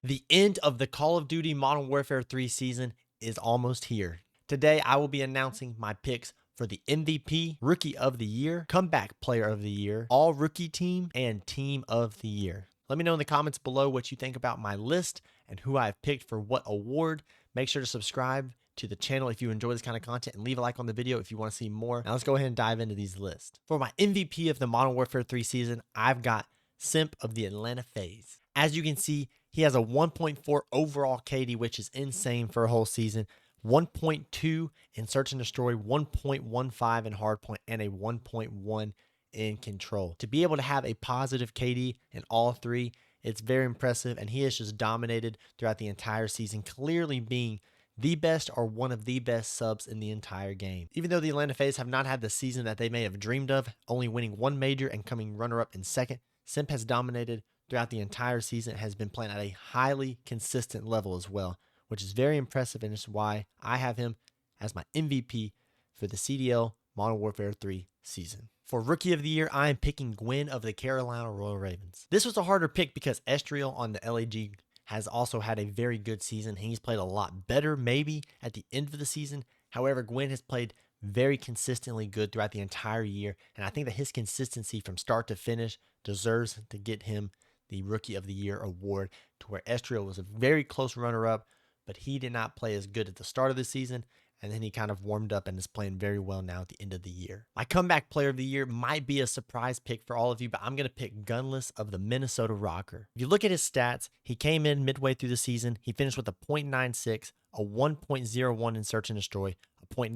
The end of the Call of Duty Modern Warfare 3 season is almost here. Today, I will be announcing my picks for the MVP, Rookie of the Year, Comeback Player of the Year, All Rookie Team, and Team of the Year. Let me know in the comments below what you think about my list and who I've picked for what award. Make sure to subscribe to the channel if you enjoy this kind of content and leave a like on the video if you want to see more. Now let's go ahead and dive into these lists. For my MVP of the Modern Warfare 3 season, I've got Simp of the Atlanta FaZe. As you can see, he has a 1.4 overall KD, which is insane for a whole season. 1.2 in search and destroy, 1.15 in hardpoint, and a 1.1 in control. To be able to have a positive KD in all three, it's very impressive, and he has just dominated throughout the entire season, clearly being the best or one of the best subs in the entire game. Even though the Atlanta FaZe have not had the season that they may have dreamed of, only winning one major and coming runner-up in second, Simp has dominated throughout the entire season, has been playing at a highly consistent level as well, which is very impressive, and it's why I have him as my MVP for the CDL Modern Warfare 3 season. For Rookie of the Year, I am picking Gwyn of the Carolina Royal Ravens. This was a harder pick because Estriel on the LAG has also had a very good season. He's played a lot better maybe at the end of the season. However, Gwyn has played very consistently good throughout the entire year, and I think that his consistency from start to finish deserves to get him the Rookie of the Year award, to where Estriel was a very close runner-up, but he did not play as good at the start of the season, and then he kind of warmed up and is playing very well now at the end of the year. My Comeback Player of the Year might be a surprise pick for all of you, but I'm going to pick Gunless of the Minnesota Rocker. If you look at his stats, he came in midway through the season. He finished with a .96, a 1.01 in search and destroy, a .94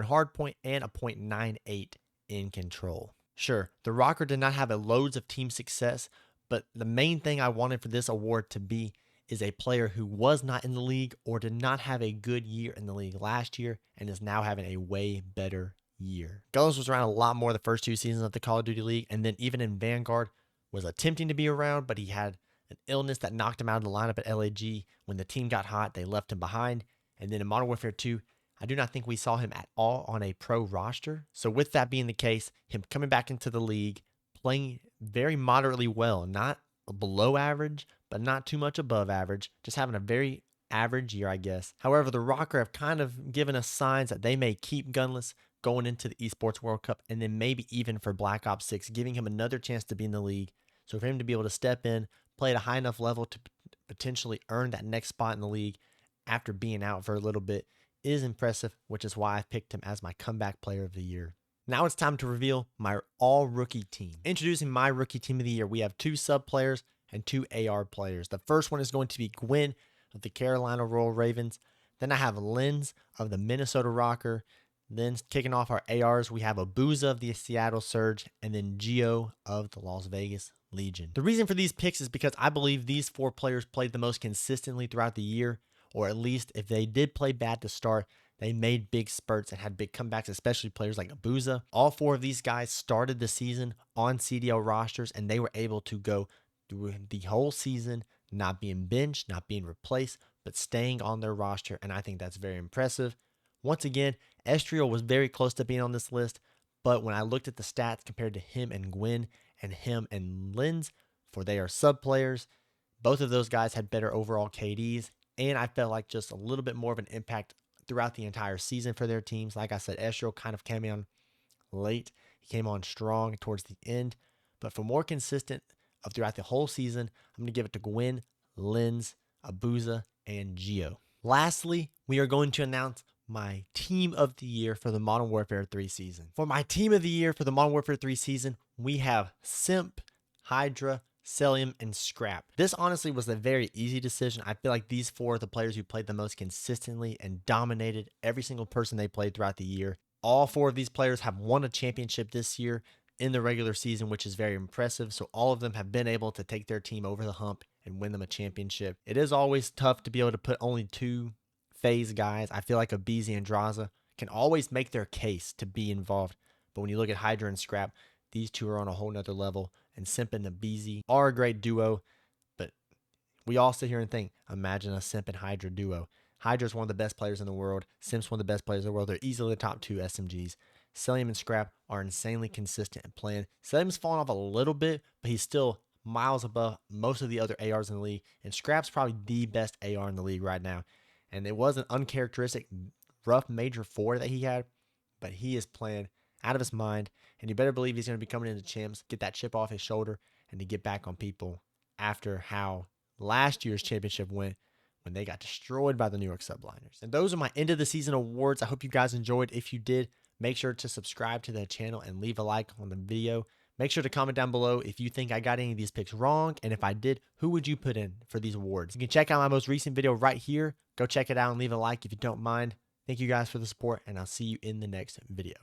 in hardpoint, and a .98 in control. Sure, the Rocker did not have a loads of team success, but the main thing I wanted for this award to be is a player who was not in the league or did not have a good year in the league last year and is now having a way better year. Gunless was around a lot more the first two seasons of the Call of Duty League, and then even in Vanguard was attempting to be around, but he had an illness that knocked him out of the lineup at LAG. When the team got hot, they left him behind. And then in Modern Warfare 2, I do not think we saw him at all on a pro roster. So with that being the case, him coming back into the league, playing very moderately well, not below average, but not too much above average, just having a very average year, I guess. However, the Rocker have kind of given us signs that they may keep Gunless going into the Esports World Cup, and then maybe even for Black Ops 6, giving him another chance to be in the league. So for him to be able to step in, play at a high enough level to potentially earn that next spot in the league after being out for a little bit is impressive, which is why I picked him as my Comeback Player of the Year. Now it's time to reveal my all-rookie team. Introducing my Rookie Team of the Year, we have two sub players and two AR players. The first one is going to be Gwyn of the Carolina Royal Ravens. Then I have Lens of the Minnesota Rocker. Then kicking off our ARs, we have Abuza of the Seattle Surge, and then Geo of the Las Vegas Legion. The reason for these picks is because I believe these four players played the most consistently throughout the year, or at least if they did play bad to start, they made big spurts and had big comebacks, especially players like Abuza. All four of these guys started the season on CDL rosters, and they were able to go through the whole season, not being benched, not being replaced, but staying on their roster, and I think that's very impressive. Once again, Estriel was very close to being on this list, but when I looked at the stats compared to him and Gwyn and him and Lens, for they are sub players, both of those guys had better overall KDs, and I felt like just a little bit more of an impact throughout the entire season for their teams. Like I said, Estriel kind of came on late. He came on strong towards the end, but for more consistent throughout the whole season, I'm going to give it to Gwyn, Lens, Abuza, and Geo. Lastly, we are going to announce my Team of the Year for the Modern Warfare 3 season. For my Team of the Year for the Modern Warfare 3 season, we have Simp, Hydra, Celium, and Scrap. This honestly was a very easy decision. I feel like these four are the players who played the most consistently and dominated every single person they played throughout the year. All four of these players have won a championship this year in the regular season, which is very impressive. So all of them have been able to take their team over the hump and win them a championship. It is always tough to be able to put only two FaZe guys. I feel like Abizi and Draza can always make their case to be involved. But when you look at Hydra and Scrap, these two are on a whole nother level. And Simp and Abizi are a great duo. But we all sit here and think, imagine a Simp and Hydra duo. Hydra is one of the best players in the world. Simp's one of the best players in the world. They're easily the top two SMGs. Celium and Scrap are insanely consistent in playing. Celium's fallen off a little bit, but he's still miles above most of the other ARs in the league. And Scrap's probably the best AR in the league right now. And it was an uncharacteristic rough major 4 that he had, but he is playing out of his mind. And you better believe he's going to be coming into champs, get that chip off his shoulder, and to get back on people after how last year's championship went when they got destroyed by the New York Subliners. And those are my end of the season awards. I hope you guys enjoyed. If you did, make sure to subscribe to the channel and leave a like on the video. Make sure to comment down below if you think I got any of these picks wrong, and if I did, who would you put in for these awards? You can check out my most recent video right here. Go check it out and leave a like if you don't mind. Thank you guys for the support, and I'll see you in the next video.